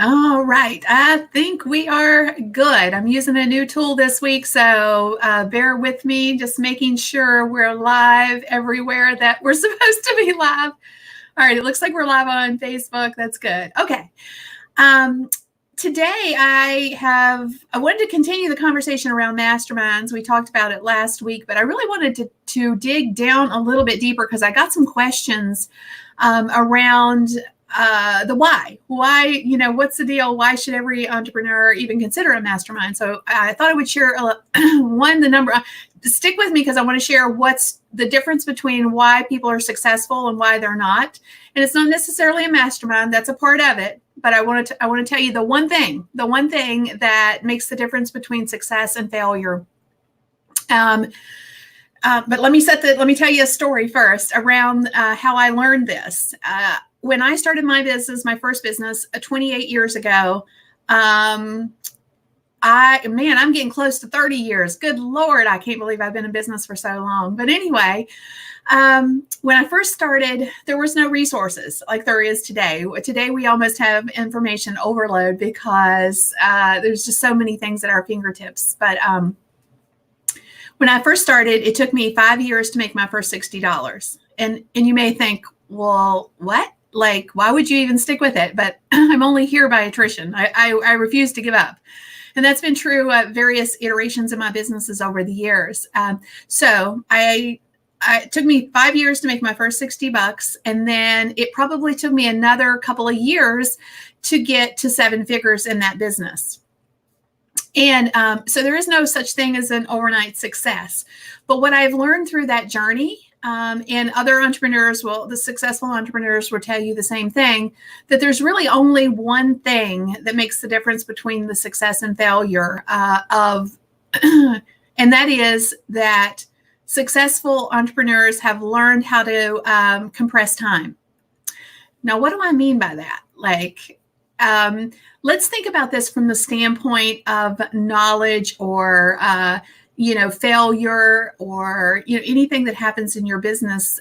All right. I think we are good. I'm using a new tool this week, so bear with me, just making sure we're live everywhere that we're supposed to be live. All right. It looks like we're live on Facebook. That's good. Okay. Today I wanted to continue the conversation around masterminds. We talked about it last week, but I really wanted to dig down a little bit deeper because I got some questions around the why, what's the deal? Why should every entrepreneur even consider a mastermind? So I thought I would share the number. Stick with me because I want to share what's the difference between why people are successful and why they're not. And it's not necessarily a mastermind. That's a part of it. But I want to tell you the one thing that makes the difference between success and failure. But let me tell you a story first around how I learned this. When I started my first business 28 years ago, I'm getting close to 30 years. Good Lord, I can't believe I've been in business for so long. But anyway, when I first started, there was no resources like there is today. Today, we almost have information overload because there's just so many things at our fingertips. But when I first started, it took me 5 years to make my first $60. And you may think, well, what? Like, why would you even stick with it? But I'm only here by attrition. I refuse to give up. And that's been true at various iterations of my businesses over the years. So it took me 5 years to make my first $60. And then it probably took me another couple of years to get to 7 figures in that business. And so there is no such thing as an overnight success. But what I've learned through that journey, and other entrepreneurs the successful entrepreneurs will tell you the same thing, that there's really only one thing that makes the difference between the success and failure and that is that successful entrepreneurs have learned how to compress time. Now, what do I mean by that? Let's think about this from the standpoint of knowledge or failure or anything that happens in your business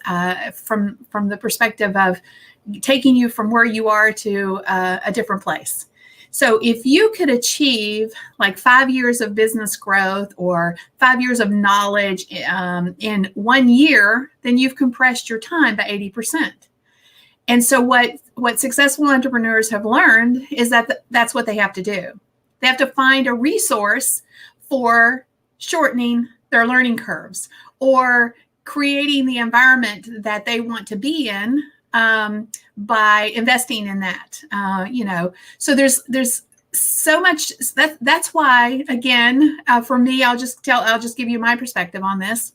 from the perspective of taking you from where you are to a different place. So if you could achieve like 5 years of business growth or 5 years of knowledge in 1 year, then you've compressed your time by 80%. And so what successful entrepreneurs have learned is that that's what they have to do. They have to find a resource for shortening their learning curves or creating the environment that they want to be in by investing in that. So there's so much. That's why, again, for me, I'll just give you my perspective on this.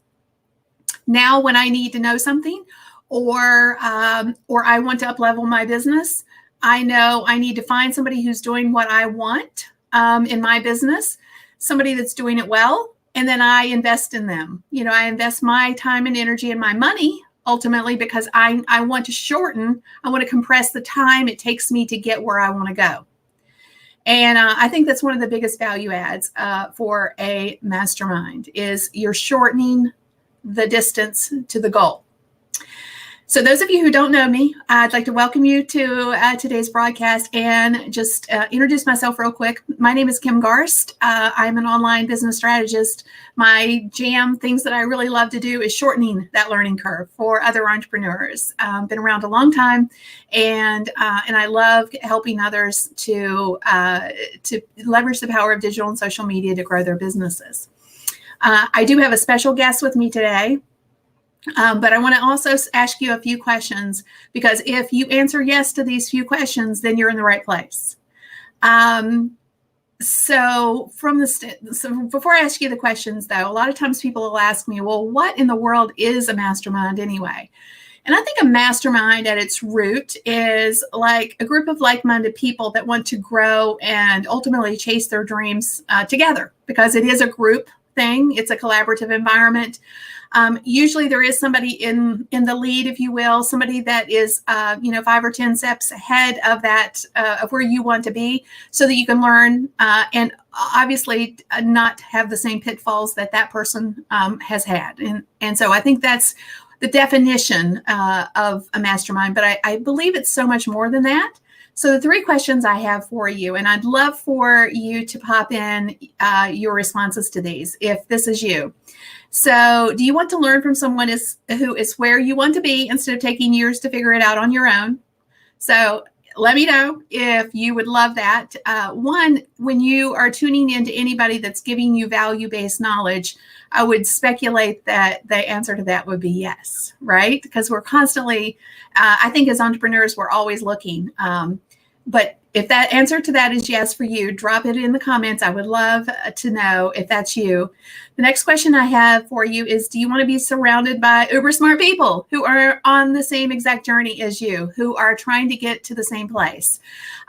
Now, when I need to know something, or I want to up-level my business, I know I need to find somebody who's doing what I want in my business, somebody that's doing it well. And then I invest in them. I invest my time and energy and my money ultimately because I want to compress the time it takes me to get where I want to go. And I think that's one of the biggest value adds for a mastermind is you're shortening the distance to the goal. So those of you who don't know me, I'd like to welcome you to today's broadcast and just introduce myself real quick. My name is Kim Garst. I'm an online business strategist. My things that I really love to do is shortening that learning curve for other entrepreneurs. Been around a long time, and I love helping others to leverage the power of digital and social media to grow their businesses. I do have a special guest with me today. But I want to also ask you a few questions because if you answer yes to these few questions, then you're in the right place. So before I ask you the questions, though, a lot of times people will ask me, well, what in the world is a mastermind anyway? And I think a mastermind at its root is like a group of like-minded people that want to grow and ultimately chase their dreams together because it is a group thing. It's a collaborative environment. Usually there is somebody in the lead, if you will, somebody that is, 5 or 10 steps ahead of that, of where you want to be so that you can learn and obviously not have the same pitfalls that person has had. And so I think that's the definition of a mastermind, but I believe it's so much more than that. So the three questions I have for you, and I'd love for you to pop in your responses to these if this is you. So do you want to learn from someone who is where you want to be instead of taking years to figure it out on your own? So let me know if you would love that. One, when you are tuning into anybody that's giving you value-based knowledge, I would speculate that the answer to that would be yes, right? Because we're constantly, I think as entrepreneurs, we're always looking. But if that answer to that is yes for you, drop it in the comments. I would love to know if that's you. The next question I have for you is, do you want to be surrounded by uber smart people who are on the same exact journey as you, who are trying to get to the same place?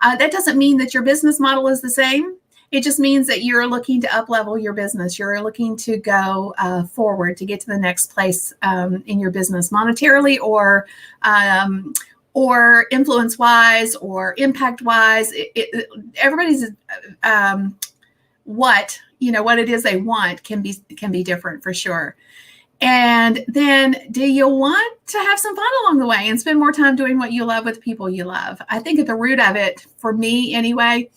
That doesn't mean that your business model is the same. It just means that you're looking to up-level your business. You're looking to go forward to get to the next place in your business monetarily or influence-wise or impact-wise. Everybody's what it is they want can be different for sure. And then, do you want to have some fun along the way and spend more time doing what you love with the people you love? I think at the root of it, for me anyway,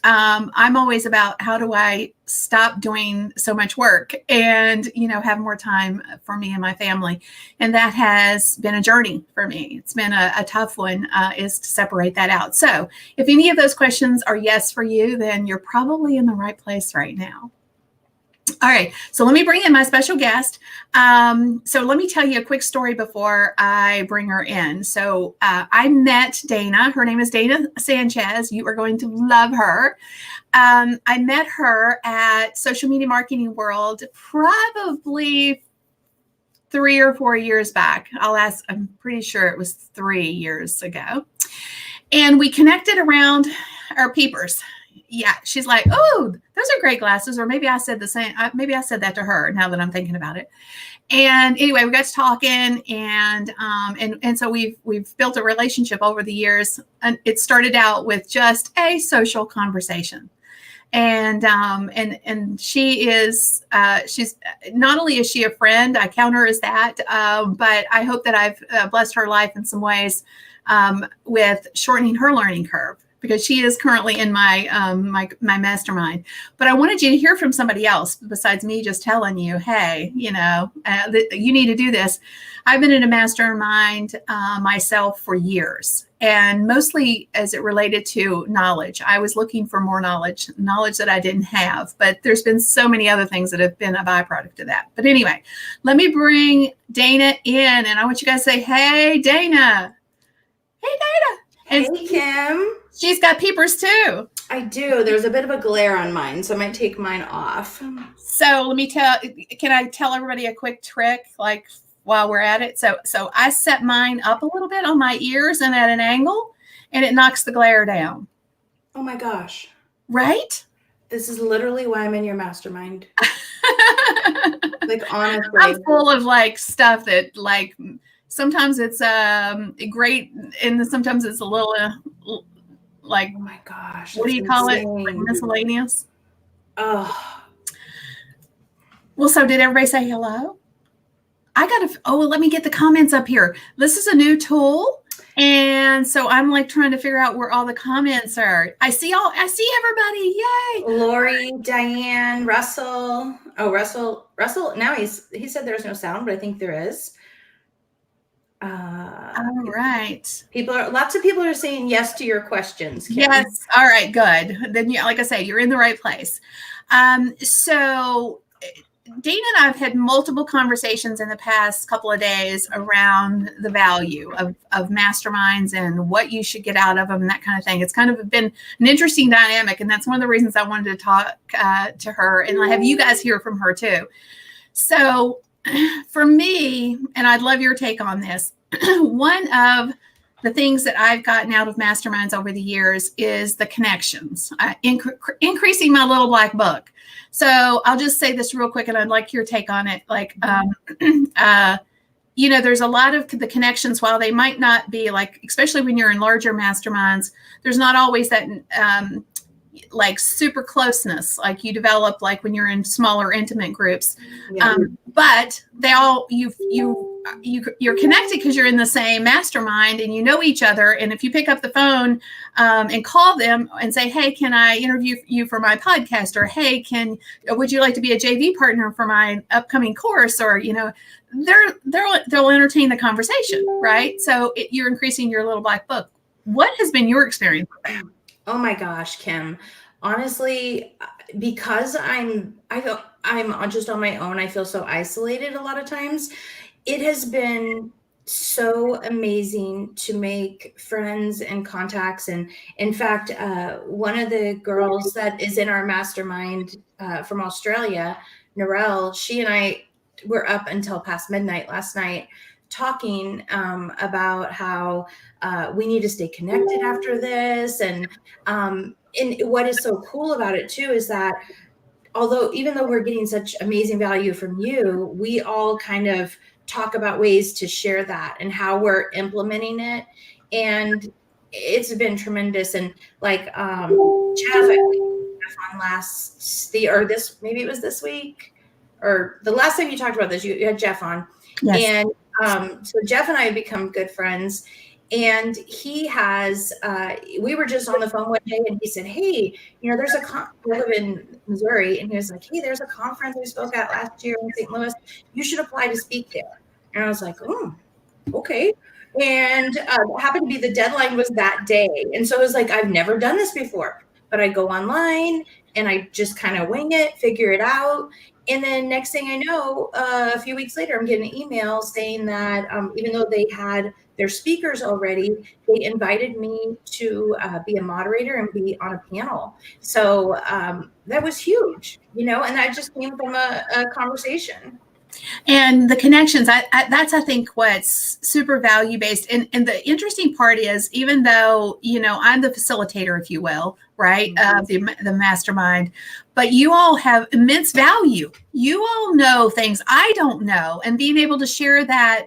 I'm always about how do I stop doing so much work and, have more time for me and my family. And that has been a journey for me. It's been a tough one, is to separate that out. So if any of those questions are yes for you, then you're probably in the right place right now. All right, so let me bring in my special guest. So let me tell you a quick story before I bring her in. So I met Dana. Her name is Dana Sanchez. You are going to love her. I met her at Social Media Marketing World probably 3 or 4 years back. I'm pretty sure it was 3 years ago. And we connected around our peepers. Yeah, she's like, oh, those are great glasses. Or maybe I said the same. Maybe I said that to her now that I'm thinking about it. And anyway, we got to talking, and so we've built a relationship over the years. And it started out with just a social conversation. And she is, she's not only is she a friend, I count her as that, but I hope that I've blessed her life in some ways with shortening her learning curve, because she is currently in my mastermind. But I wanted you to hear from somebody else besides me just telling you, hey, you need to do this. I've been in a mastermind myself for years, and mostly as it related to knowledge. I was looking for more knowledge that I didn't have, but there's been so many other things that have been a byproduct of that. But anyway, let me bring Dana in, and I want you guys to say, hey, Dana. Hey, Dana. And hey, Kim. She's got peepers too. I do. There's a bit of a glare on mine, so I might take mine off. So can I tell everybody a quick trick, like while we're at it? So I set mine up a little bit on my ears and at an angle, and it knocks the glare down. Oh my gosh. Right? This is literally why I'm in your mastermind. Like, honestly. I'm full of like stuff that like, sometimes it's great, and sometimes it's a little like, oh my gosh, what do you call it? Like miscellaneous. Oh. Well, so did everybody say hello? Let me get the comments up here. This is a new tool, and so I'm like trying to figure out where all the comments are. I see everybody. Yay! Lori, Diane, Russell. Oh, Russell. Now he said there's no sound, but I think there is. All right. Lots of people are saying yes to your questions, Kim. Yes. All right, good. Then, yeah, like I say, you're in the right place. So Dana and I have had multiple conversations in the past couple of days around the value of masterminds and what you should get out of them and that kind of thing. It's kind of been an interesting dynamic, and that's one of the reasons I wanted to talk to her and have you guys hear from her too. So for me, and I'd love your take on this, one of the things that I've gotten out of masterminds over the years is the connections, increasing my little black book. So I'll just say this real quick, and I'd like your take on it. Like, there's a lot of the connections, while they might not be like, especially when you're in larger masterminds, there's not always that like super closeness, like you develop like when you're in smaller intimate groups. Yeah. But they all you're connected because you're in the same mastermind and you know each other. And if you pick up the phone and call them and say, hey, can I interview you for my podcast? Or hey, would you like to be a JV partner for my upcoming course? Or they'll entertain the conversation, right? So you're increasing your little black book. What has been your experience? Oh my gosh, Kim. Honestly, because I'm just on my own, I feel so isolated a lot of times. It has been so amazing to make friends and contacts. And in fact, one of the girls that is in our mastermind from Australia, Narelle, she and I were up until past midnight last night talking about how we need to stay connected after this. And what is so cool about it too is that even though we're getting such amazing value from you, we all kind of talk about ways to share that and how we're implementing it. And it's been tremendous. And like Jeff, I on maybe it was this week, or the last time you talked about this, you had Jeff on. Yes. And so Jeff and I have become good friends. And he has, we were just on the phone one day and he said, hey, there's I live in Missouri. And he was like, hey, there's a conference we spoke at last year in St. Louis. You should apply to speak there. And I was like, oh, okay. And it happened to be the deadline was that day. And so it was like, I've never done this before, but I go online and I just kind of wing it, figure it out. And then next thing I know, a few weeks later, I'm getting an email saying that even though they had their speakers already, they invited me to be a moderator and be on a panel. So that was huge, and that just came from a conversation. And the connections, that's, I think, what's super value-based. And the interesting part is, even though, I'm the facilitator, if you will, right, the mastermind, but you all have immense value. You all know things I don't know. And being able to share that,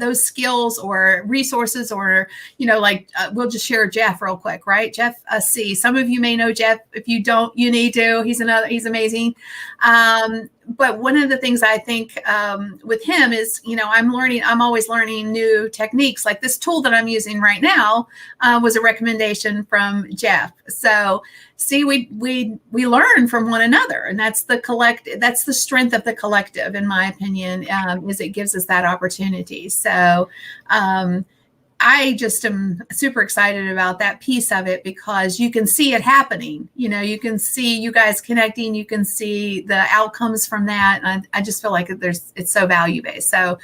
those skills or resources, or we'll just share Jeff real quick, right? Jeff C. Some of you may know Jeff. If you don't, you need to. He's amazing. But one of the things I think with him is, I'm always learning new techniques. Like this tool that I'm using right now was a recommendation from Jeff. So see, we learn from one another, and that's the strength of the collective, in my opinion, is it gives us that opportunity. So I just am super excited about that piece of it, because you can see it happening. You can see you guys connecting, you can see the outcomes from that. And I just feel like it's so value-based. So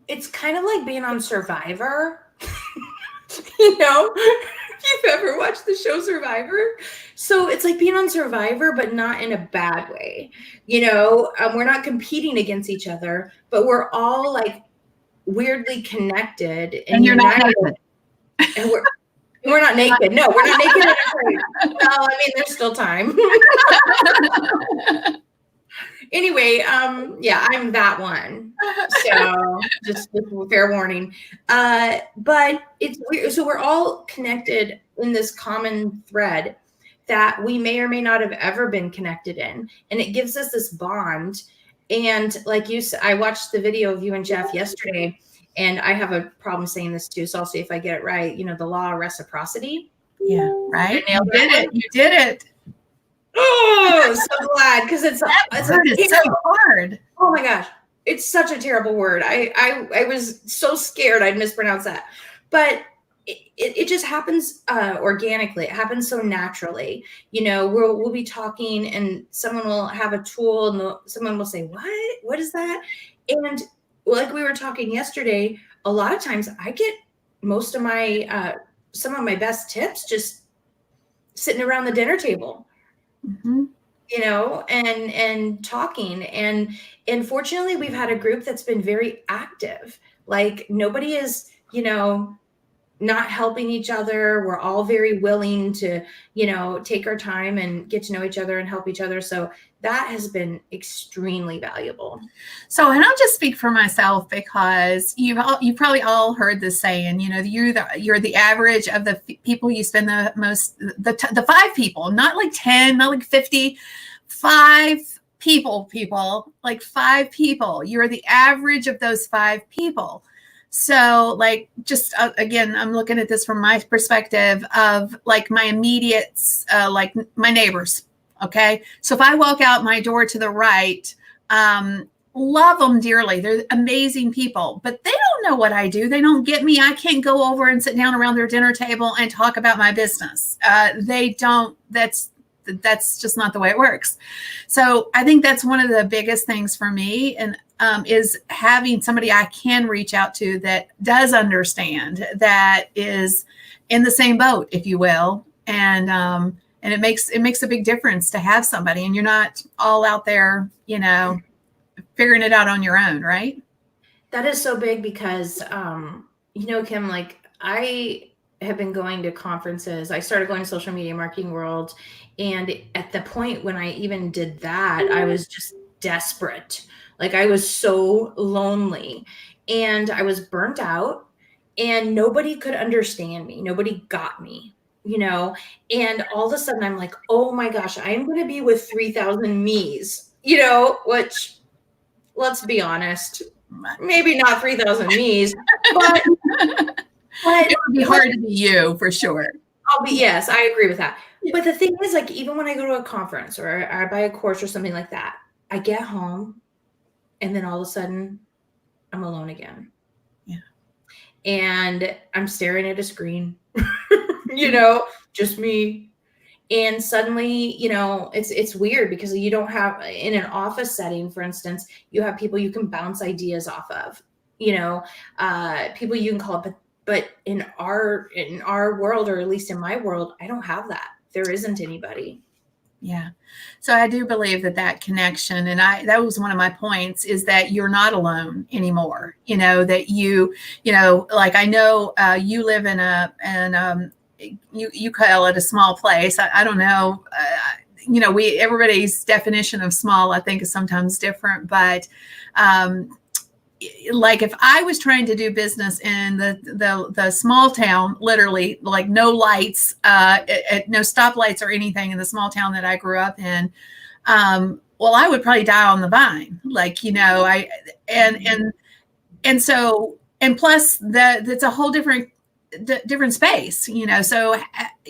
it's kind of like being on Survivor, if you've ever watched the show Survivor. So it's like being on Survivor, but not in a bad way. We're not competing against each other, but we're all like weirdly connected. And you're not naked. And we're not naked. No, we're not naked. Well, I mean, there's still time. Anyway, yeah, I'm that one. So just fair warning. But it's weird. So we're all connected in this common thread that we may or may not have ever been connected in. And it gives us this bond. And like you said, I watched the video of you and Jeff yesterday, and I have a problem saying this too. So I'll see if I get it right. The law of reciprocity. Yeah, right. You did it. Oh, so glad, because it's so hard. Oh my gosh, it's such a terrible word. I was so scared I'd mispronounce that, but it just happens organically. It happens so naturally. We'll be talking, and someone will have a tool, and someone will say, "What is that?" And like we were talking yesterday, a lot of times I get most of my some of my best tips just sitting around the dinner table. Mm-hmm. And talking. And fortunately, we've had a group that's been very active. Like nobody is, not helping each other. We're all very willing to, take our time and get to know each other and help each other. So that has been extremely valuable. So, and I'll just speak for myself, because you've probably all heard this saying, you're the average of the people you spend the most, the 5 people, not like 10, not like 50, 5 people, like 5 people. You're the average of those 5 people. So, like, just again, I'm looking at this from my perspective of like my immediates, like my neighbors. Okay. So if I walk out my door to the right, love them dearly. They're amazing people, but they don't know what I do. They don't get me. I can't go over and sit down around their dinner table and talk about my business. They don't. That's just not the way it works. So I think that's one of the biggest things for me, and is having somebody I can reach out to that does understand, that is in the same boat, if you will. And it makes a big difference to have somebody, and you're not all out there, figuring it out on your own, right? That is so big because, Kim, like I have been going to conferences. I started going to social media marketing world. And at the point when I even did that, I was just desperate. Like I was so lonely and I was burnt out and nobody could understand me. Nobody got me, and all of a sudden I'm like, oh my gosh, I am going to be with 3,000 me's, which, let's be honest, maybe not 3,000 me's, but it would be hard to be you for sure. Yes, I agree with that. But the thing is, like, even when I go to a conference or I buy a course or something like that, I get home and then all of a sudden I'm alone again. Yeah. And I'm staring at a screen, just me. And suddenly, it's weird because you don't have, in an office setting, for instance, you have people you can bounce ideas off of, people you can call up, but in our world, or at least in my world, I don't have that. There isn't anybody. Yeah. So I do believe that connection, and that was one of my points, is that you're not alone anymore. That like I know you live in you call it a small place. I don't know. Everybody's definition of small, I think, is sometimes different, but like if I was trying to do business in the small town, literally like no lights, no stoplights or anything in the small town that I grew up in, well, I would probably die on the vine. Like, and plus that's a whole different space, so,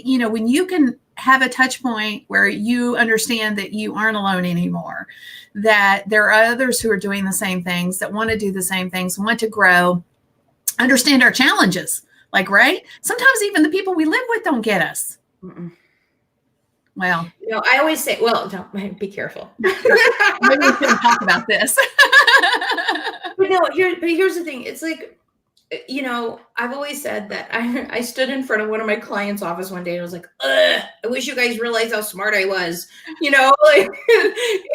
when you can have a touch point where you understand that you aren't alone anymore, that there are others who are doing the same things, that want to do the same things, want to grow, understand our challenges. Like, right? Sometimes even the people we live with don't get us. Mm-mm. Well, I always say, don't be careful. Maybe we shouldn't talk about this. But here's the thing. It's like, I've always said that I stood in front of one of my clients' office one day and I was like, ugh, I wish you guys realized how smart I was, like,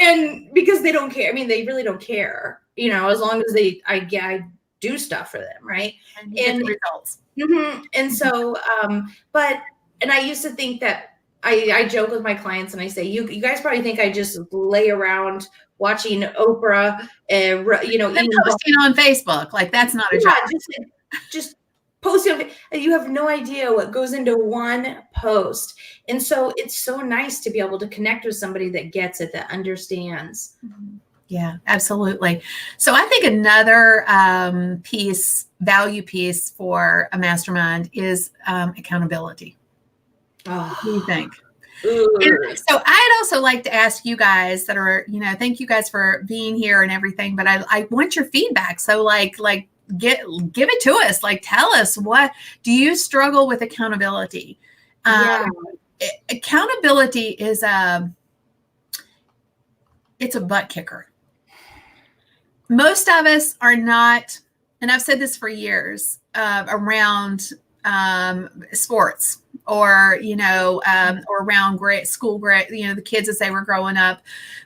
and because they don't care. I mean, they really don't care, as long as I do stuff for them. Right. And results. Mm-hmm. And so, and I used to think that I joke with my clients and I say, you guys probably think I just lay around watching Oprah and, posting on Facebook. Like, that's not a job. Just posting. You have no idea what goes into one post. And so it's so nice to be able to connect with somebody that gets it, that understands. Yeah, absolutely. So I think another value piece for a mastermind is accountability. What do you think? So I'd also like to ask you guys that are, thank you guys for being here and everything, but I want your feedback. So like give it to us. Like, tell us, what do you struggle with accountability? Accountability is it's a butt kicker. Most of us are not, and I've said this for years, around sports, or or around school grade, the kids as they were growing up.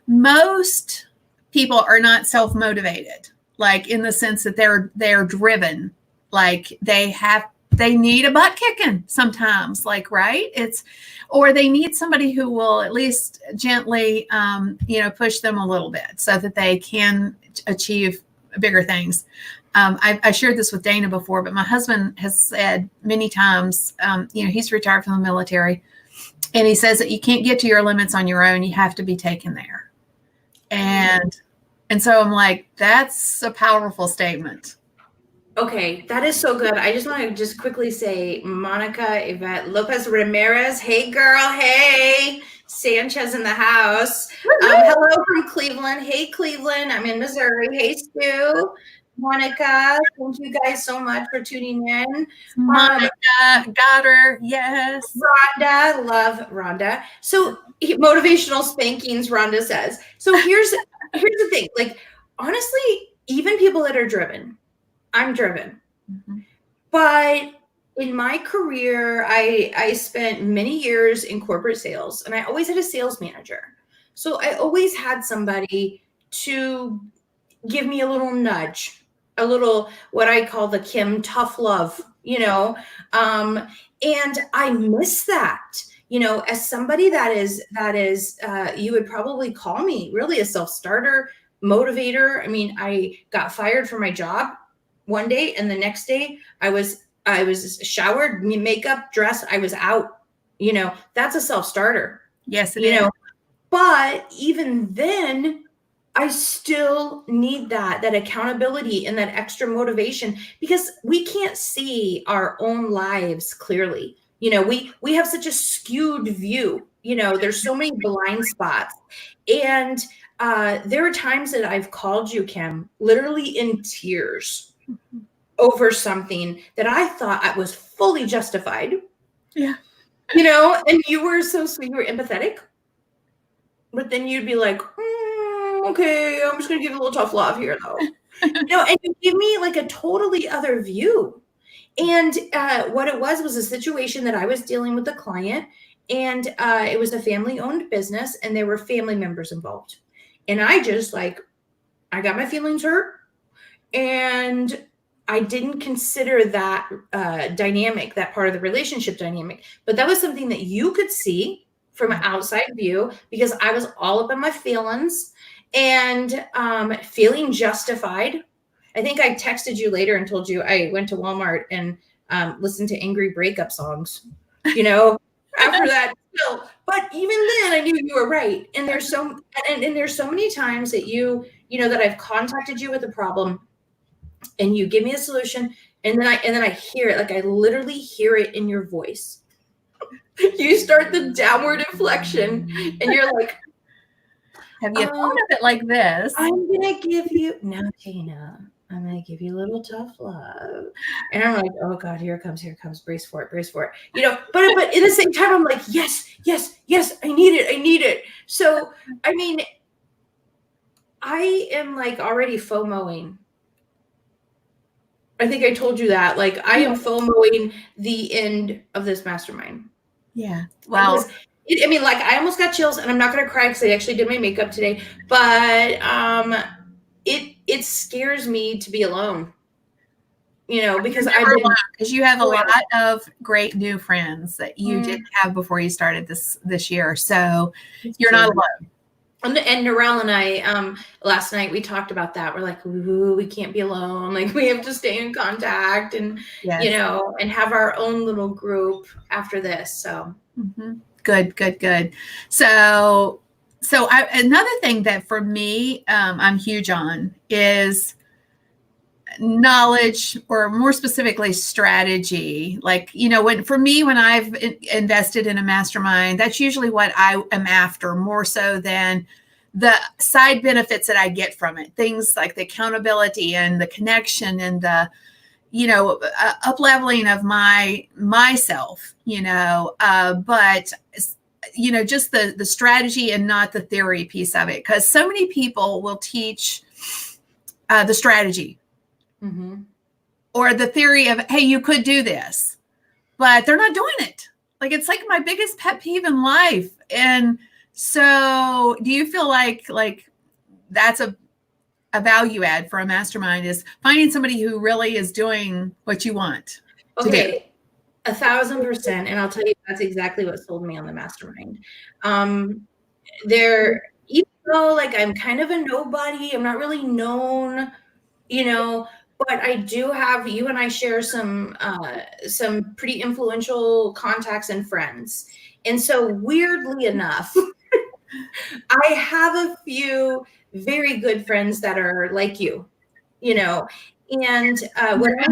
Most people are not self-motivated, like in the sense that they're driven, like they have they need a butt kicking sometimes, like, right? Or they need somebody who will at least gently, push them a little bit so that they can achieve bigger things. I shared this with Dana before, but my husband has said many times, he's retired from the military, and he says that you can't get to your limits on your own. You have to be taken there. And so I'm like, that's a powerful statement. Okay, that is so good. I just want to just quickly say, Monica Yvette Lopez Ramirez. Hey, girl. Hey. Sanchez in the house. Hello from Cleveland. Hey, Cleveland. I'm in Missouri. Hey, Stu. Monica, thank you guys so much for tuning in. Monica, got her. Yes. Rhonda, love Rhonda. So motivational spankings, Rhonda says. So here's the thing. Like, honestly, even people that are driven, I'm driven. Mm-hmm. But in my career, I spent many years in corporate sales, and I always had a sales manager. So I always had somebody to give me a little nudge, a little, what I call the Kim tough love, and I miss that, as somebody that is, you would probably call me really a self-starter, motivator. I mean, I got fired from my job one day, and the next day I was showered, makeup, dressed, I was out. That's a self-starter. Yes, it is. But even then, I still need that accountability and that extra motivation, because we can't see our own lives clearly. We have such a skewed view. There's so many blind spots. And there are times that I've called you, Kim, literally in tears over something that I thought I was fully justified. Yeah. And you were so sweet. You were empathetic. But then you'd be like, okay, I'm just going to give you a little tough love here, though. And you give me like a totally other view. And what it was a situation that I was dealing with a client, and it was a family-owned business, and there were family members involved. And I just I got my feelings hurt, and I didn't consider that dynamic, that part of the relationship dynamic. But that was something that you could see from an outside view, because I was all up in my feelings and feeling justified. I think I texted you later and told you I went to Walmart and listened to angry breakup songs, after that. But even then I knew you were right. And there's so many times that that I've contacted you with a problem and you give me a solution, and then I hear it, like I literally hear it in your voice. You start the downward inflection and you're like, have you thought of it like this? I'm going to give you, now, Tina, I'm going to give you a little tough love. And I'm like, oh God, here it comes. Brace for it. But at the same time, I'm like, yes, I need it. So, I mean, I am like already FOMOing. I think I told you that. Like, I am FOMOing the end of this mastermind. Yeah. Wow. I almost got chills, and I'm not going to cry because I actually did my makeup today, but it scares me to be alone, because because you have a lot of great new friends that you didn't have before you started this year. So you're not alone. And Narelle and I, last night we talked about that. We're like, ooh, we can't be alone. Like, we have to stay in contact and, and have our own little group after this. So Good. So another thing that for me, I'm huge on is knowledge, or more specifically strategy. Like, when I've invested in a mastermind, that's usually what I am after, more so than the side benefits that I get from it. Things like the accountability and the connection and the, up leveling of myself, but just the strategy and not the theory piece of it. Because so many people will teach the strategy. Mm-hmm. Or the theory of, hey, you could do this, but they're not doing it. Like, it's like my biggest pet peeve in life. And so do you feel like that's a value add for a mastermind, is finding somebody who really is doing what you want? Okay. 1,000%. And I'll tell you, that's exactly what sold me on the mastermind. There, even though like I'm kind of a nobody, I'm not really known, but I do have, you and I share some pretty influential contacts and friends. And so weirdly enough, I have a few very good friends that are like you, and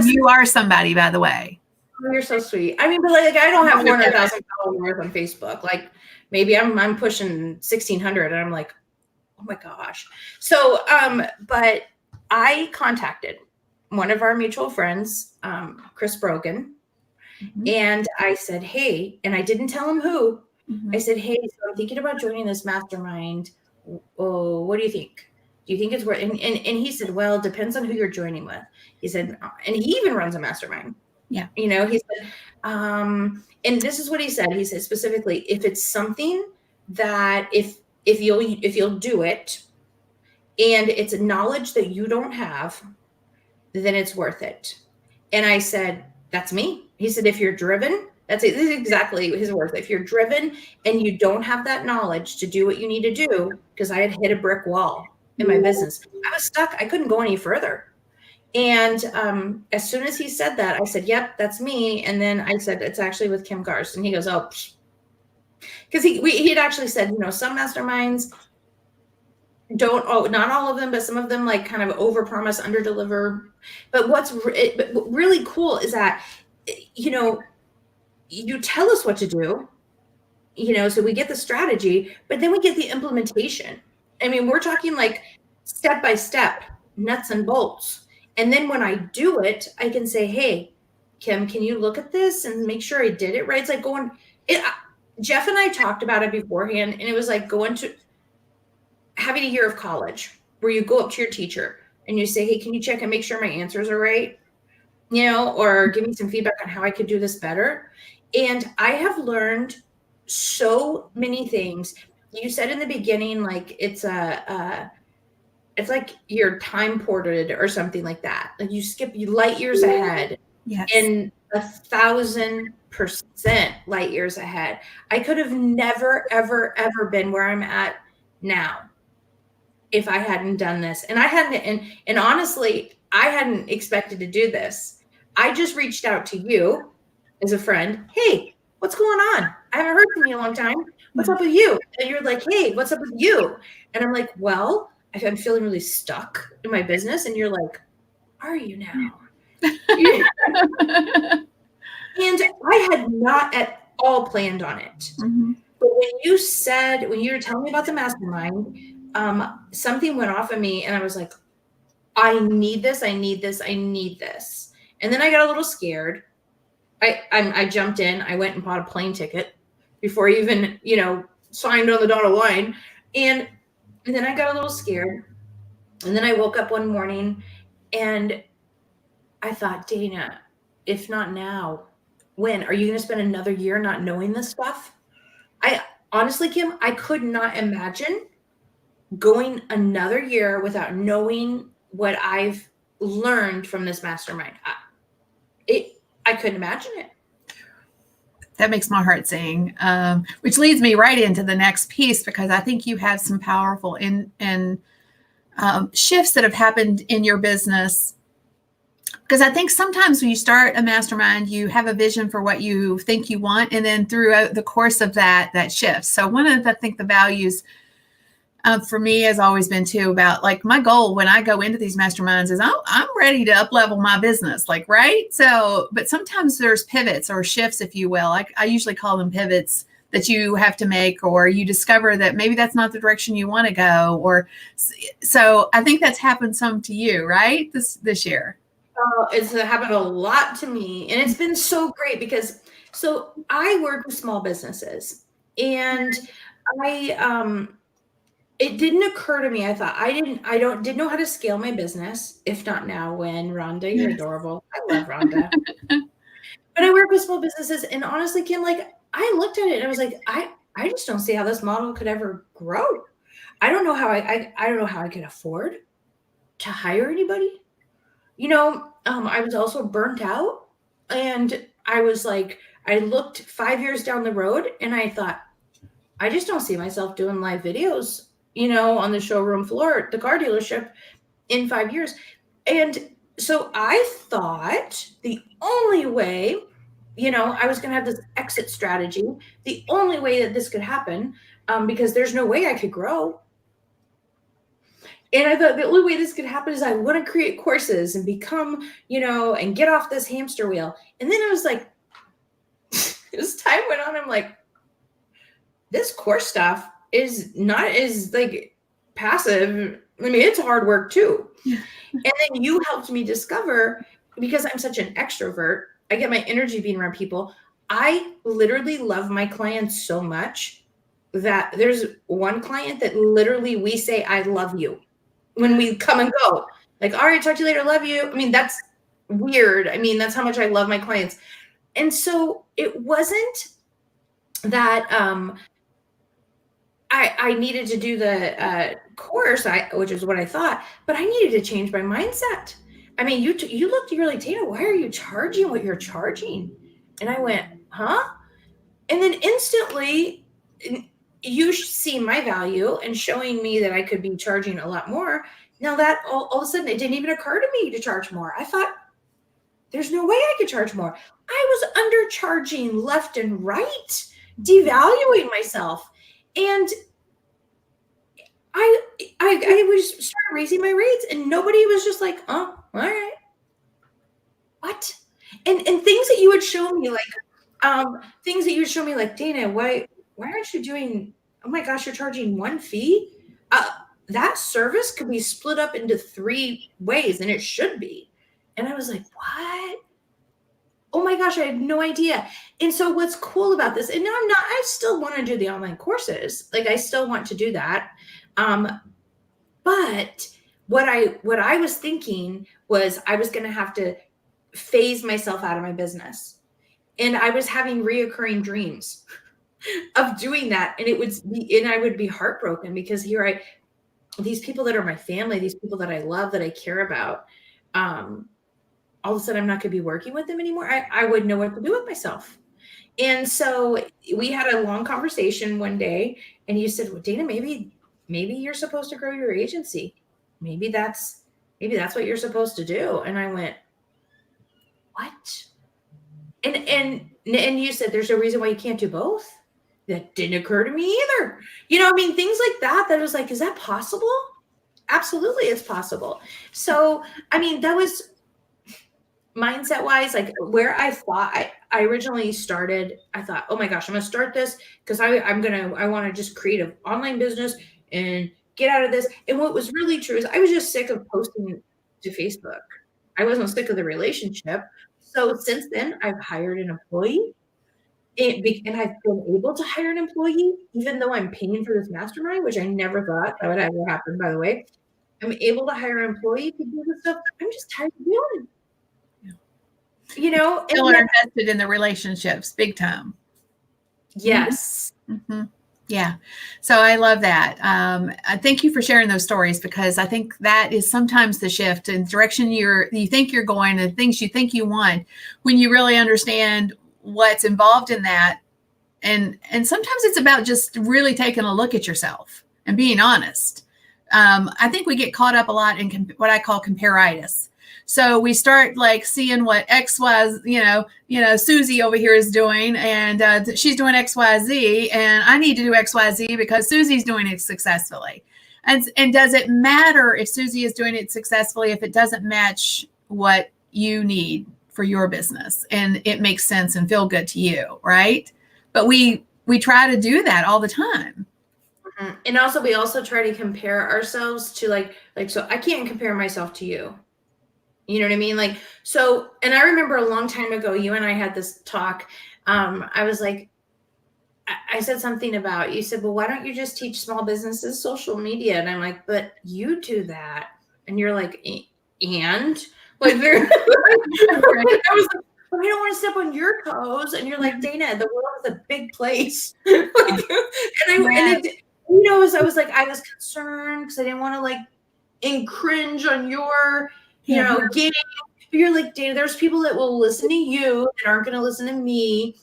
you are somebody, by the way. Oh, you're so sweet. I mean, but like I don't have 400,000 followers on Facebook. Like maybe I'm pushing 1,600, and I'm like, oh my gosh. So, but I contacted one of our mutual friends, Chris Brogan, and I said, hey, and I didn't tell him who. I said, hey, so I'm thinking about joining this mastermind. Oh, what do you think? Do you think it's worth? And he said, well, it depends on who you're joining with. He said, and he even runs a mastermind. Yeah. He said, and this is what he said. He said specifically, if it's something that if you'll do it and it's a knowledge that you don't have, then it's worth it. And I said, that's me. He said, if you're driven, this is exactly his words. If you're driven and you don't have that knowledge to do what you need to do, because I had hit a brick wall in my business. I was stuck. I couldn't go any further. And as soon as he said that, I said, yep, that's me. And then I said, it's actually with Kim Garst. And he goes, oh, because he had actually said, some masterminds don't, not all of them, but some of them like kind of overpromise, underdeliver. But what's really cool is that, you tell us what to do, so we get the strategy, but then we get the implementation. I mean, we're talking like step by step, nuts and bolts. And then when I do it, I can say, hey, Kim, can you look at this and make sure I did it right? It's like Jeff and I talked about it beforehand, and it was like having a year of college where you go up to your teacher and you say, hey, can you check and make sure my answers are right? Or give me some feedback on how I could do this better. And I have learned so many things. You said in the beginning, like it's like you're time ported or something like that. Like you light years ahead. Yes. And 1,000% light years ahead. I could have never, ever, ever been where I'm at now if I hadn't done this. And I hadn't, and honestly, I hadn't expected to do this. I just reached out to you as a friend. Hey, what's going on? I haven't heard from you in a long time. What's up with you? And you're like, hey, what's up with you? And I'm like, well, I'm feeling really stuck in my business. And you're like, are you now? And I had not at all planned on it. But when you were telling me about the mastermind, something went off of me and I was like, I need this. And then I got a little scared. I jumped in. I went and bought a plane ticket before I even, signed on the dotted line. And then I got a little scared. And then I woke up one morning and I thought, Dana, if not now, when? Are you going to spend another year not knowing this stuff? Honestly, Kim, I could not imagine going another year without knowing what I've learned from this mastermind. I couldn't imagine it. That makes my heart sing, which leads me right into the next piece, because I think you have some powerful shifts that have happened in your business. Because I think sometimes when you start a mastermind, you have a vision for what you think you want, and then throughout the course of that shifts. So one of the values for me has always been too about like my goal when I go into these masterminds is I'm ready to up level my business, like, right? So, but sometimes there's pivots or shifts, if you will. I usually call them pivots that you have to make, or you discover that maybe that's not the direction you want to go. Or so I think that's happened some to you, right? This year. Oh, it's happened a lot to me. And it's been so great because I work with small businesses, and it didn't occur to me. I thought didn't know how to scale my business. If not now, when? Rhonda, you're adorable. I love Rhonda. But I work with small businesses, and honestly, Kim, like I looked at it and I was like, I just don't see how this model could ever grow. I don't know how I don't know how I could afford to hire anybody. I was also burnt out, and I was like, I looked 5 years down the road and I thought, I just don't see myself doing live videos, on the showroom floor at the car dealership in 5 years. And so I thought the only way, I was going to have this exit strategy, the only way that this could happen, because there's no way I could grow. And I thought the only way this could happen is I want to create courses and become, and get off this hamster wheel. And then it was like, as time went on, I'm like, this course stuff is not as like passive. I mean, it's hard work too. Yeah. And then you helped me discover, because I'm such an extrovert, I get my energy being around people. I literally love my clients so much that there's one client that literally we say, I love you when we come and go. Like, all right, talk to you later. Love you. I mean, that's weird. I mean, that's how much I love my clients. And so it wasn't that I needed to do the course, which is what I thought, but I needed to change my mindset. I mean, you looked, you're like, Dana, why are you charging what you're charging? And I went, huh? And then instantly you see my value and showing me that I could be charging a lot more. Now that all of a sudden, it didn't even occur to me to charge more. I thought, there's no way I could charge more. I was undercharging left and right, devaluing myself. And I was started raising my rates, and nobody was just like, oh, all right. What? And things that you would show me, like, Dana, why aren't you doing, oh my gosh, you're charging one fee? That service could be split up into 3 ways, and it should be. And I was like, what? Oh my gosh, I had no idea. And so what's cool about this, and now I still want to do the online courses. Like, I still want to do that. But what I was thinking was I was going to have to phase myself out of my business. And I was having reoccurring dreams of doing that. And I would be heartbroken, because these people that are my family, these people that I love, that I care about, all of a sudden I'm not going to be working with them anymore. I wouldn't know what to do with myself. And so we had a long conversation one day, and you said, well, Dana, maybe you're supposed to grow your agency. Maybe that's what you're supposed to do. And I went, what? And you said, there's no reason why you can't do both. That didn't occur to me either. I mean, things like that was like, is that possible? Absolutely, it's possible. So, I mean, that was mindset wise, like where I thought I originally started. I thought, oh my gosh, I'm going to start this because I want to just create an online business and get out of this. And what was really true is I was just sick of posting to Facebook. I wasn't sick of the relationship. So since then, I've hired an employee, and I've been able to hire an employee, even though I'm paying for this mastermind, which I never thought that would ever happen, by the way. I'm able to hire an employee to do the stuff I'm just tired of doing. Still are invested in the relationships big time. Yes. Mm-hmm. Yeah. So I love that. Thank you for sharing those stories, because I think that is sometimes the shift in direction you think you're going, and things you think you want, when you really understand what's involved in that. And sometimes it's about just really taking a look at yourself and being honest. I think we get caught up a lot in what I call comparitis. So we start like seeing what X, Y, Susie over here is doing, and she's doing X, Y, Z, and I need to do X, Y, Z because Susie's doing it successfully. And does it matter if Susie is doing it successfully if it doesn't match what you need for your business and it makes sense and feel good to you, right? But we try to do that all the time. Mm-hmm. And also we try to compare ourselves to like so I can't compare myself to you. You know what I mean? Like, so, and I remember a long time ago, you and I had this talk. I was like, I said something about, you said, well, why don't you just teach small businesses social media? And I'm like, but you do that. And you're like, and like, I was like, but I don't want to step on your toes. And you're like, Dana, the world is a big place. I was like, I was concerned because I didn't want to like cringe on your, getting, But you're like, Dana, there's people that will listen to you that aren't going to listen to me.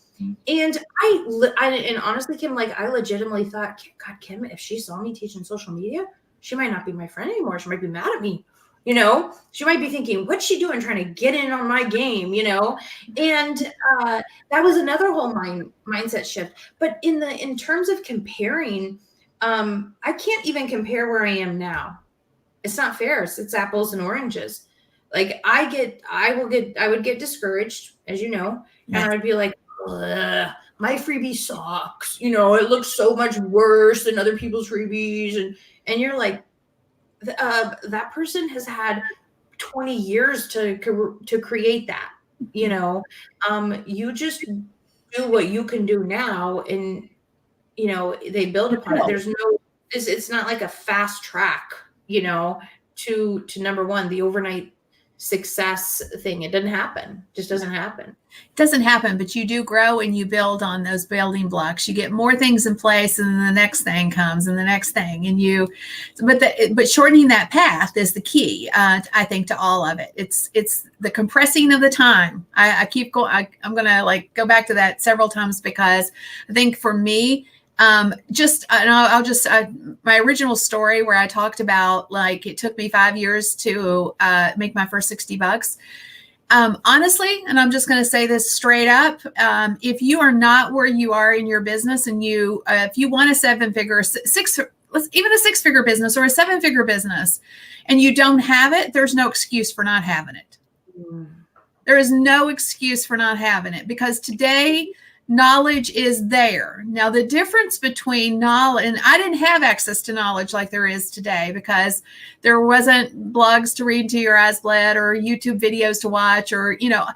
And and honestly, Kim, like I legitimately thought, God, Kim, if she saw me teaching social media, she might not be my friend anymore. She might be mad at me. You know, she might be thinking, what's she doing trying to get in on my game, you know? And that was another whole mindset shift. But in terms of comparing, I can't even compare where I am now. It's not fair. It's apples and oranges. Like I would get discouraged, as you know, and I would be like, my freebie sucks. You know, it looks so much worse than other people's freebies. And you're like, that person has had 20 years to create that, you know. You just do what you can do now, and you know they build upon it. There's no, it's not like a fast track, you know, to number one, the overnight success thing. It doesn't happen. Just doesn't happen. It doesn't happen, but you do grow and you build on those building blocks. You get more things in place, and then the next thing comes, and the next thing, and but shortening that path is the key, I think, to all of it. It's the compressing of the time. I keep going. I'm going to like go back to that several times, because I think for me, my original story where I talked about like it took me 5 years to make my first $60. Honestly, and I'm just going to say this straight up, if you are not where you are in your business, and if you want a even a six-figure business or a seven-figure business, and you don't have it, there's no excuse for not having it. There is no excuse for not having it, because today knowledge is there. Now, the difference between knowledge, and I didn't have access to knowledge like there is today, because there wasn't blogs to read to your eyes bled, or YouTube videos to watch, or, you know,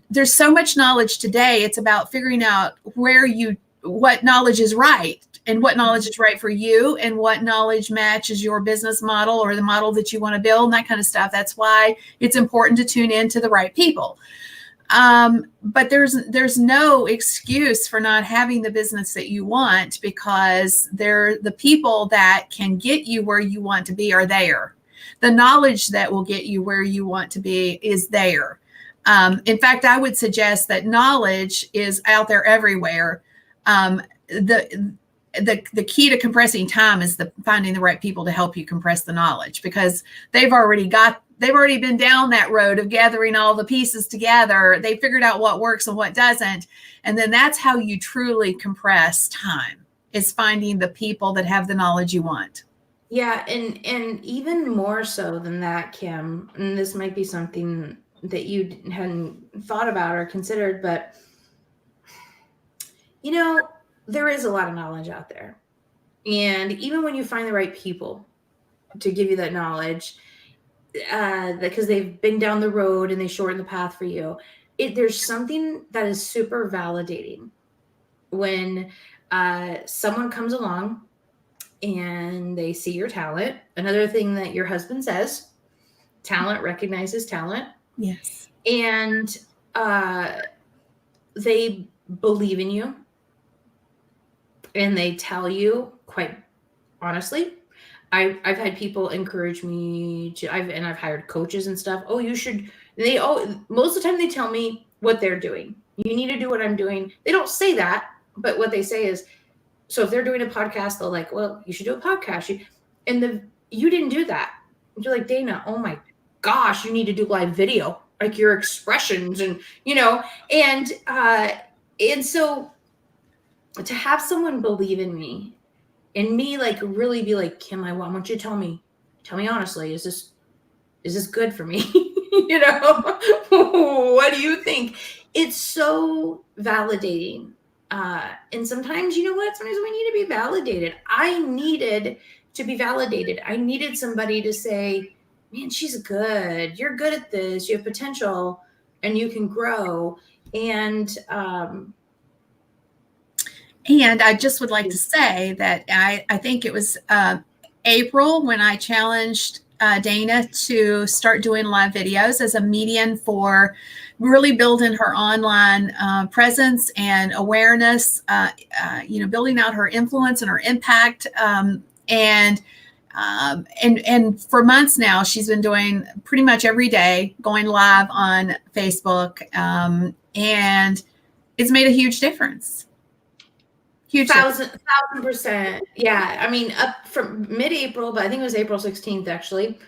there's so much knowledge today. It's about figuring out what knowledge is right, and what knowledge is right for you, and what knowledge matches your business model or the model that you want to build, and that kind of stuff. That's why it's important to tune in to the right people. But there's no excuse for not having the business that you want, because the people that can get you where you want to be are there. The knowledge that will get you where you want to be is there. In fact, I would suggest that knowledge is out there everywhere. The key to compressing time is finding the right people to help you compress the knowledge, because they've already been down that road of gathering all the pieces together. They figured out what works and what doesn't. And then that's how you truly compress time, is finding the people that have the knowledge you want. Yeah. And even more so than that, Kim, and this might be something that you hadn't thought about or considered, but you know, there is a lot of knowledge out there. And even when you find the right people to give you that knowledge, because they've been down the road and they shorten the path for you, there's something that is super validating when someone comes along and they see your talent. Another thing that your husband says, talent recognizes talent. Yes. And they believe in you, and they tell you, quite honestly, I've had people encourage me to, I've hired coaches and stuff. Oh, you should. Most of the time they tell me what they're doing. You need to do what I'm doing. They don't say that, but what they say is, so if they're doing a podcast, they're like, well, you should do a podcast. You didn't do that. You're like, Dana, oh my gosh, you need to do live video, like your expressions, and you know, and so to have someone believe in me, and me like really be like, Kim, I want you to tell me honestly, is this good for me? You know, what do you think? It's so validating. And sometimes, you know what? Sometimes we need to be validated. I needed to be validated. I needed somebody to say, man, she's good. You're good at this. You have potential and you can grow. And I just would like to say that I think it was April when I challenged Dana to start doing live videos as a medium for really building her online presence and awareness, building out her influence and her impact. And And for months now, she's been doing pretty much every day, going live on Facebook, and it's made a huge difference. Huge thousand percent. Yeah. I mean, up from mid-April, but I think it was April 16th, actually.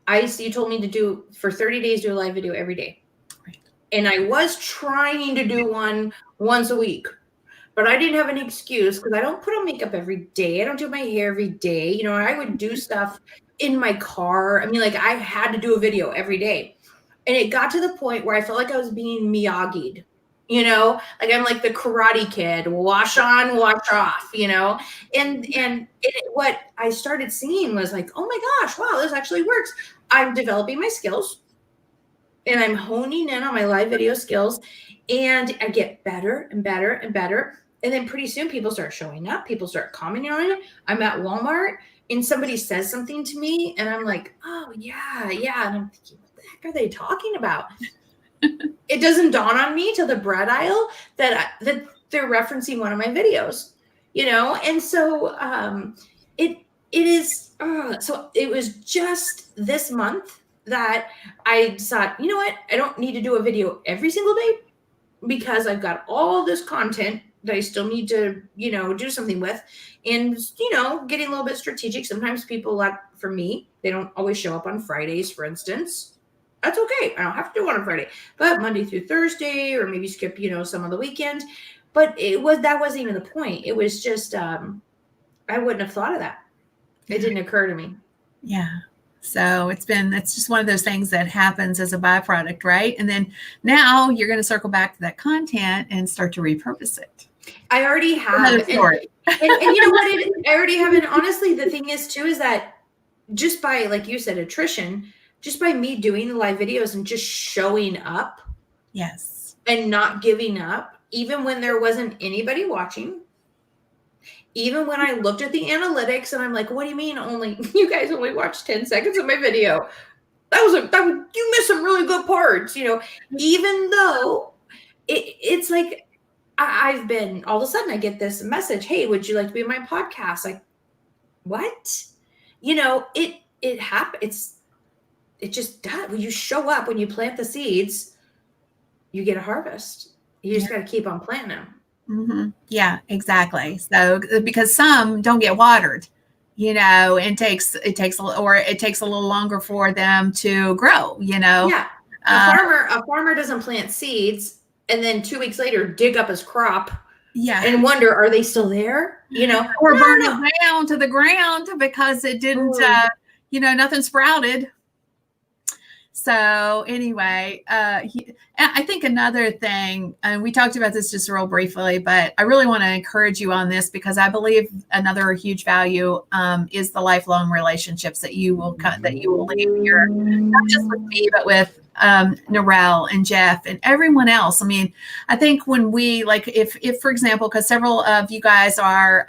You told me to do for 30 days, do a live video every day. Right. And I was trying to do one once a week, but I didn't have an excuse because I don't put on makeup every day. I don't do my hair every day. You know, I would do stuff in my car. I mean, like I had to do a video every day. And it got to the point where I felt like I was being Miyagi'd, you know, like I'm like the Karate Kid, wash on, wash off, you know, and what I started seeing was like, oh my gosh, wow, this actually works. I'm developing my skills and I'm honing in on my live video skills, and I get better and better and better. And then pretty soon people start showing up, people start commenting on it. I'm at Walmart and somebody says something to me and I'm like, oh yeah. And I'm thinking, what the heck are they talking about? It doesn't dawn on me till the bread aisle that they're referencing one of my videos, you know? And so it is, so it was just this month that I thought, you know what? I don't need to do a video every single day because I've got all this content that I still need to, you know, do something with. And, you know, getting a little bit strategic. Sometimes people, like for me, they don't always show up on Fridays, for instance. That's okay. I don't have to do one on Friday, but Monday through Thursday, or maybe skip, you know, some of the weekend. But that wasn't even the point. It was just, I wouldn't have thought of that. It didn't occur to me. Yeah. So it's just one of those things that happens as a byproduct, right? And then now you're going to circle back to that content and start to repurpose it. I already have. And you know what? I already have. And honestly, the thing is too, is that just by, like you said, attrition, just by me doing the live videos and just showing up. Yes. And not giving up, even when there wasn't anybody watching. Even when I looked at the analytics and I'm like, what do you mean you guys only watched 10 seconds of my video? You missed some really good parts, you know, even though it's like, I've been, all of a sudden I get this message, hey, would you like to be on my podcast? Like, what? You know, it happens. It just does. When you show up, when you plant the seeds, you get a harvest. You just got to keep on planting them. Mm-hmm. Yeah, exactly. So because some don't get watered, you know, and it takes a little longer for them to grow, you know. Yeah. A farmer doesn't plant seeds and then 2 weeks later dig up his crop. Yeah. And wonder, are they still there? You know, or burn it down to the ground because it didn't, you know, nothing sprouted. So anyway, I think another thing, and we talked about this just real briefly, but I really want to encourage you on this because I believe another huge value is the lifelong relationships that you will leave here, not just with me, but with Narelle and Jeff and everyone else. I mean, I think when we if for example, because several of you guys are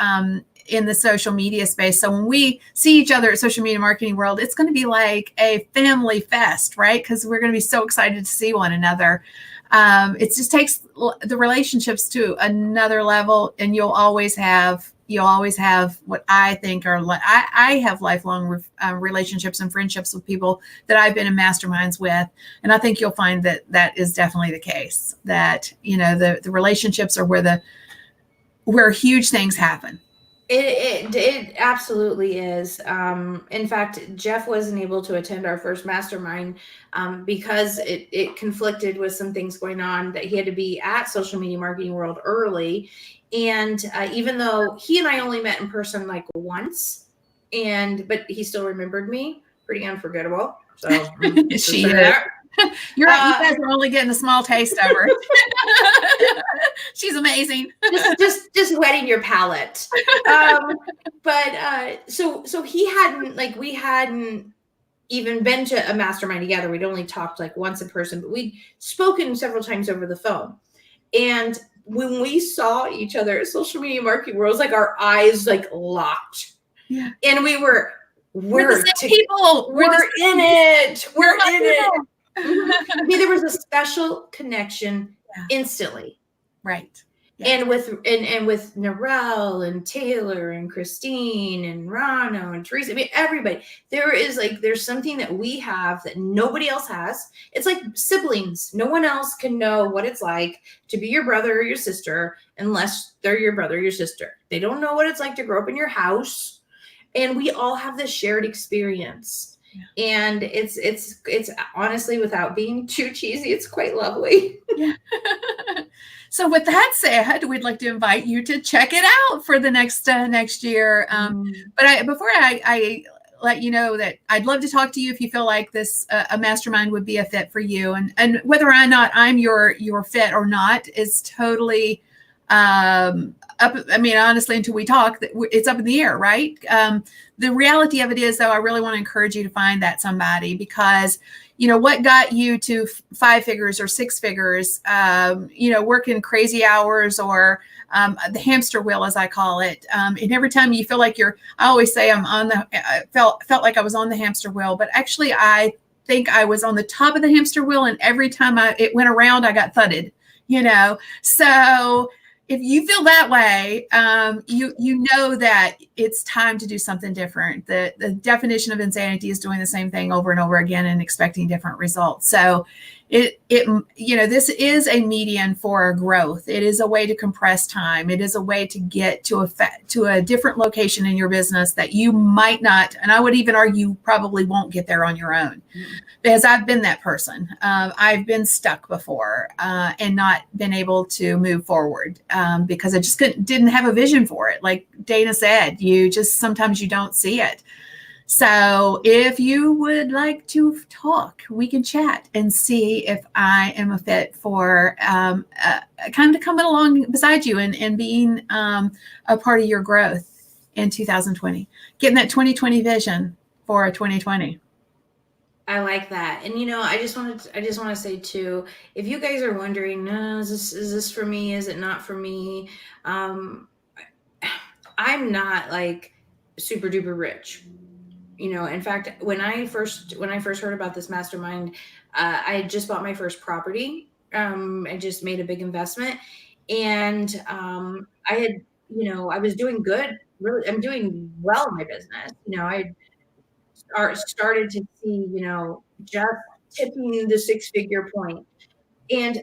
in the social media space. So when we see each other at Social Media Marketing World, it's going to be like a family fest, right? Because we're going to be so excited to see one another. It just takes the relationships to another level, and you'll always have what I think are I have lifelong relationships and friendships with people that I've been in masterminds with, and I think you'll find that is definitely the case. That, you know, the relationships are where huge things happen. It absolutely is. In fact, Jeff wasn't able to attend our first mastermind because it conflicted with some things going on that he had to be at Social Media Marketing World early. And even though he and I only met in person like once, but he still remembered me, pretty unforgettable. So she is. You guys are only getting a small taste of her. She's amazing. Just wetting your palate. But so we hadn't even been to a mastermind together. We'd only talked like once in person, but we'd spoken several times over the phone. And when we saw each other at Social Media Marketing World, it was like our eyes like locked. Yeah. And we're the same people. We're in it. We're in it. I mean, there was a special connection instantly. Right. And with Narelle and Taylor and Christine and Rano and Teresa, I mean, everybody, there's something that we have that nobody else has. It's like siblings. No one else can know what it's like to be your brother or your sister unless they're your brother or your sister. They don't know what it's like to grow up in your house. And we all have this shared experience. Yeah. And it's honestly, without being too cheesy, it's quite lovely. Yeah. So with that said, we'd like to invite you to check it out for the next year. But before I let you know that I'd love to talk to you if you feel like this a mastermind would be a fit for you, and whether or not I'm your fit or not is totally up. I mean, honestly, until we talk, it's up in the air, right? The reality of it is, though, I really want to encourage you to find that somebody, because what got you to 5 figures or 6 figures, working crazy hours, or the hamster wheel, as I call it. And every time you feel like I always say I felt like I was on the hamster wheel, but actually I think I was on the top of the hamster wheel, and every time it went around, I got thudded, So if you feel that way, you know that it's time to do something different. The definition of insanity is doing the same thing over and over again and expecting different results. So this is a median for growth. It is a way to compress time. It is a way to get to a different location in your business that you might not, and I would even argue probably won't get there on your own. Because I've been that person. I've been stuck before and not been able to move forward because I just didn't have a vision for it. Like Dana said, sometimes you don't see it. So if you would like to talk, we can chat and see if I am a fit for kind of coming along beside you and being a part of your growth in 2020, getting that 2020 vision for 2020. I like that. And I just want to say too, if you guys are wondering, no, is this for me? Is it not for me? I'm not like super duper rich. In fact, when I first heard about this mastermind, I had just bought my first property. I just made a big investment, and I had, I was doing good. Really, I'm doing well in my business. I started to see, just tipping the 6-figure point.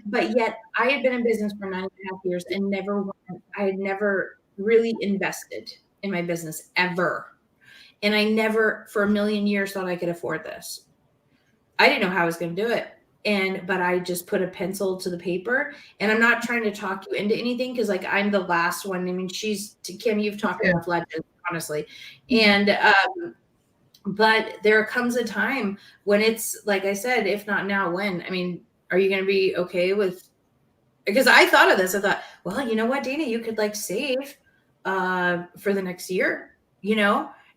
But yet I had been in business for 9.5 years and I had never really invested in my business ever. And I never for a million years thought I could afford this. I didn't know how I was going to do it. But I just put a pencil to the paper, and I'm not trying to talk you into anything, because like I'm the last one. I mean, Kim, you've talked enough legends, honestly. And, but there comes a time when it's, like I said, if not now, when? I mean, are you going to be okay with, because I thought of this. I thought, well, you know what, Dana, you could like save for the next year,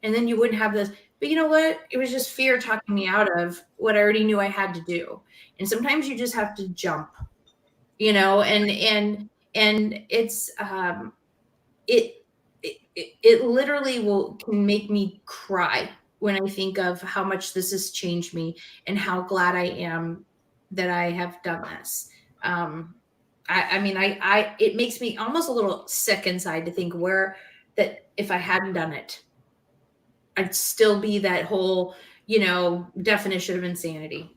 and then you wouldn't have this. But you know what? It was just fear talking me out of what I already knew I had to do. And sometimes you just have to jump, and it's, it literally can make me cry when I think of how much this has changed me and how glad I am that I have done this. It makes me almost a little sick inside to think that if I hadn't done it, I'd still be that whole, definition of insanity.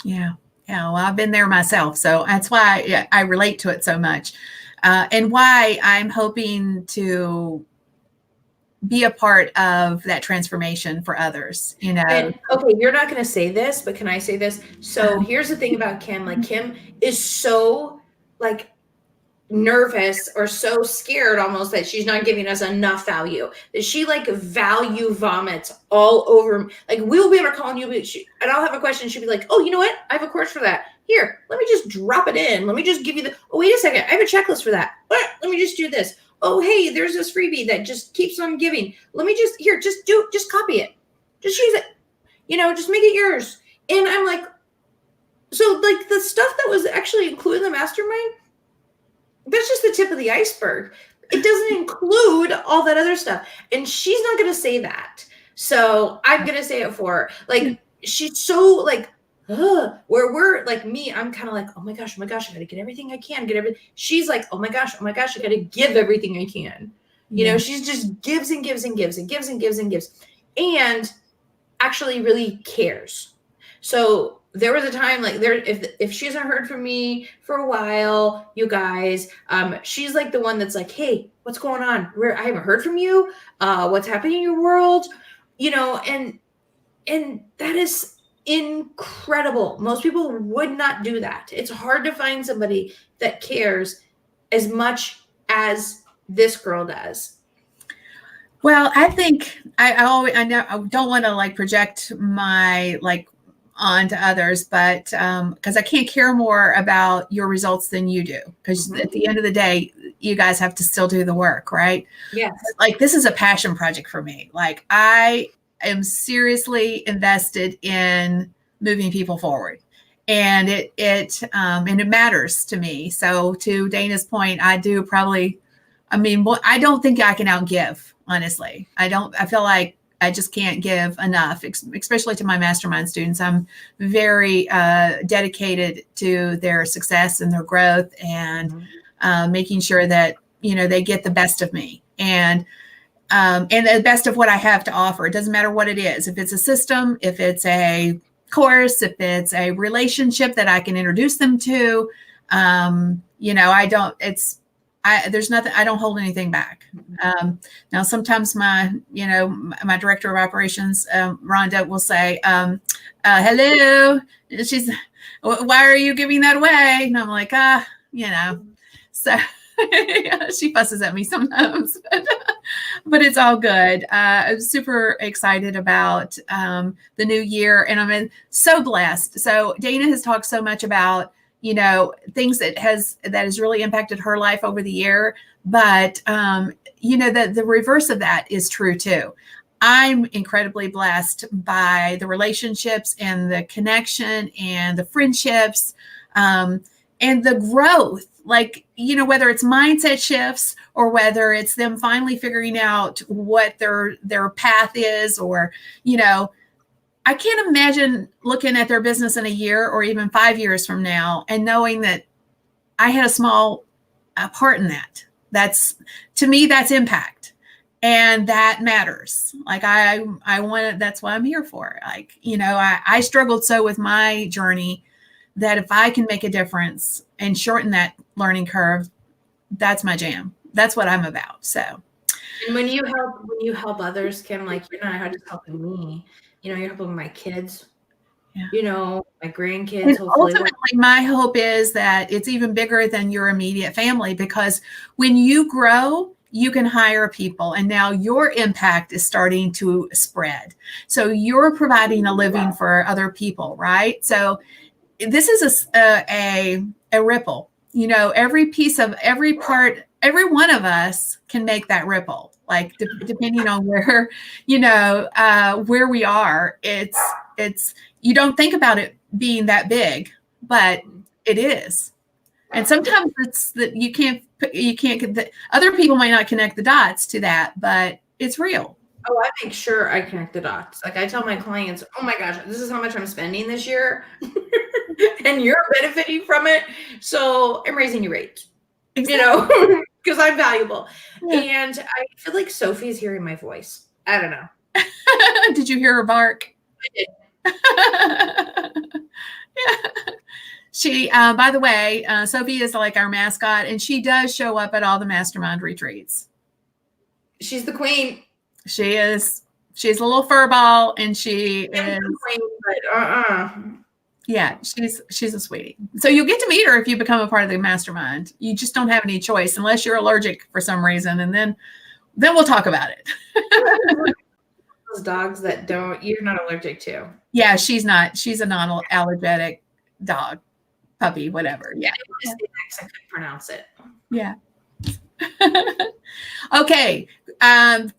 Yeah. Yeah. Well, I've been there myself. So that's why I relate to it so much. And why I'm hoping to be a part of that transformation for others, And, okay, you're not going to say this, but can I say this? So here's the thing about Kim. Like, Kim is so like nervous or so scared almost that she's not giving us enough value, that she like value vomits all over. Like, we'll be able to call on you, and I'll have a question. She'll be like, oh, you know what? I have a course for that. Here, let me just drop it in. Let me just give you oh, wait a second. I have a checklist for that. Let me just do this. Oh, hey, there's this freebie that just keeps on giving. Let me just copy it. Just use it. Just make it yours. And I'm like, so like the stuff that was actually included in the mastermind, that's just the tip of the iceberg. It doesn't include all that other stuff. And she's not going to say that. So I'm going to say it for her. Like, she's so like where we're like me, I'm kind of like, oh my gosh, I got to get everything I can, get everything. She's like, oh my gosh, I got to give everything I can. You know, she's just gives and gives and gives and gives and gives and gives, and actually really cares. So there was a time like if she hasn't heard from me for a while, you guys, she's like the one that's like, hey, what's going on? I haven't heard from you. What's happening in your world? You know, and that is incredible. Most people would not do that. It's hard to find somebody that cares as much as this girl does. Well, I think I know I don't want to like project my like onto others, but because I can't care more about your results than you do. Because at the end of the day, you guys have to still do the work, right? Yes. Like this is a passion project for me. Like I am seriously invested in moving people forward. And it matters to me. So to Dana's point, I do probably, I mean, I don't think I can outgive, honestly. I feel like I just can't give enough, especially to my mastermind students. I'm very dedicated to their success and their growth and making sure that, you know, they get the best of me and the best of what I have to offer. It doesn't matter what it is. If it's a system, if it's a course, if it's a relationship that I can introduce them to, you know, there's nothing, I don't hold anything back. Now, sometimes my director of operations, Rhonda, will say, hello, why are you giving that away? And I'm like, you know, so she fusses at me sometimes, but it's all good. I'm super excited about the new year, and I'm so blessed. So Dana has talked so much about, you know, things that has really impacted her life over the year. But, you know, the reverse of that is true too. I'm incredibly blessed by the relationships and the connection and the friendships and the growth. Like, you know, whether it's mindset shifts or whether it's them finally figuring out what their path is, or, you know, I can't imagine looking at their business in a year or even 5 years from now and knowing that I had a small part in that. To me, that's impact, and that matters. Like I want, that's what I'm here for. Like, you know, I struggled so with my journey that if I can make a difference and shorten that learning curve, that's my jam. That's what I'm about. So. And when you help others, Kim, like you're not just helping me. You know, you're helping my kids, you know, my grandkids. And ultimately, my hope is that it's even bigger than your immediate family, because when you grow, you can hire people, and now your impact is starting to spread. So you're providing a living for other people, right? So this is a ripple. You know, every one of us can make that ripple. Like depending on where, you know, where we are, it's you don't think about it being that big, but it is. And sometimes it's that you can't other people might not connect the dots to that, but it's real. Oh, I make sure I connect the dots. Like I tell my clients, oh my gosh, this is how much I'm spending this year. And you're benefiting from it. So I'm raising your rates, exactly. You know, because I'm valuable. Yeah. And I feel like Sophie's hearing my voice. I don't know. Did you hear her bark? I did. Yeah. She, by the way, Sophie is like our mascot, and she does show up at all the mastermind retreats. She's the queen. She is. She's a little fur ball, and she is. The queen, but Yeah, she's a sweetie. So you'll get to meet her if you become a part of the mastermind. You just don't have any choice unless you're allergic for some reason, and then we'll talk about it. Those dogs that you're not allergic to. Yeah, she's not. She's a non-allergenic dog, puppy, whatever. Yeah. I couldn't pronounce it. Yeah. Okay. I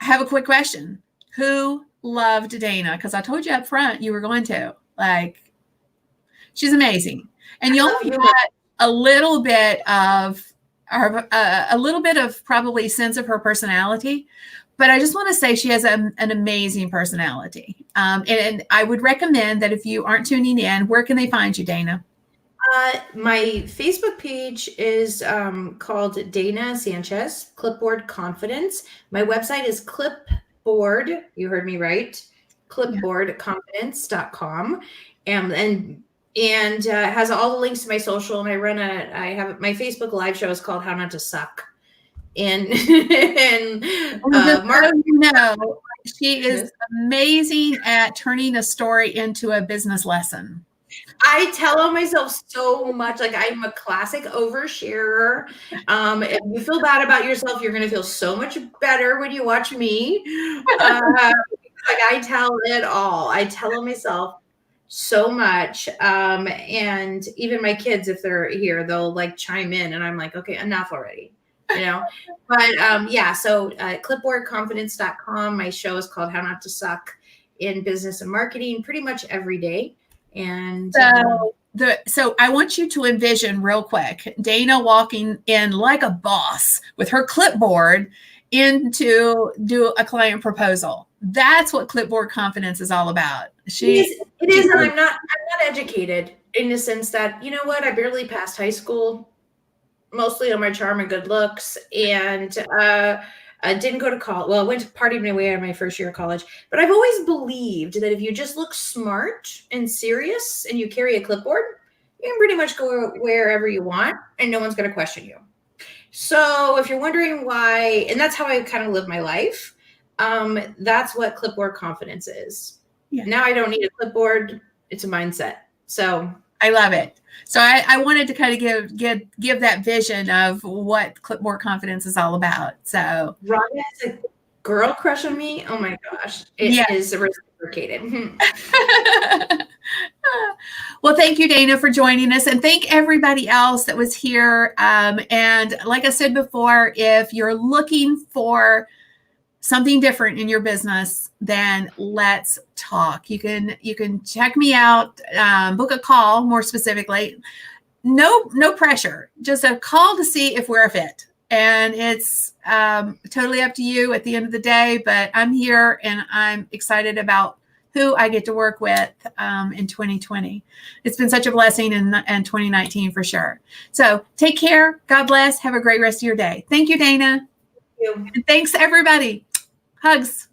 have a quick question. Who loved Dana? Because I told you up front you were going to. Like, she's amazing, and you'll get a little bit of probably sense of her personality, but I just want to say she has an amazing personality. And I would recommend that if you aren't tuning in, where can they find you, Dana? My Facebook page is called Dana Sanchez, Clipboard Confidence. My website is Clipboard, you heard me right, clipboardconfidence.com. And has all the links to my social. And I have my Facebook live show is called How Not to Suck. And Mark, she is amazing at turning a story into a business lesson. I tell on myself so much. Like, I'm a classic oversharer. If you feel bad about yourself, you're going to feel so much better when you watch me. Like, I tell it all. I tell on myself so much. And even my kids, if they're here, they'll like chime in, and I'm like, okay, enough already. But so clipboardconfidence.com. My show is called How Not to Suck in Business and Marketing pretty much every day. And so I want you to envision real quick Dana walking in like a boss with her clipboard in to do a client proposal. That's what Clipboard Confidence is all about. It is, and I'm not educated in the sense that, you know what, I barely passed high school, mostly on my charm and good looks, and I didn't go to college. Well, I went to party my way out of my first year of college. But I've always believed that if you just look smart and serious and you carry a clipboard, you can pretty much go wherever you want and no one's going to question you. So if you're wondering why, and that's how I kind of live my life, that's what Clipboard Confidence is. Yeah. Now I don't need a clipboard. It's a mindset. So I love it. So I wanted to kind of give that vision of what Clipboard Confidence is all about. So Rhonda has a girl crush on me. Oh my gosh. It is reciprocated. Well, thank you, Dana, for joining us. And thank everybody else that was here. And like I said before, if you're looking for something different in your business, then let's talk. You can check me out, book a call more specifically. No pressure, just a call to see if we're a fit. And it's totally up to you at the end of the day, but I'm here and I'm excited about who I get to work with in 2020. It's been such a blessing in 2019 for sure. So take care. God bless. Have a great rest of your day. Thank you, Dana. Thank you. And thanks, everybody. Hugs.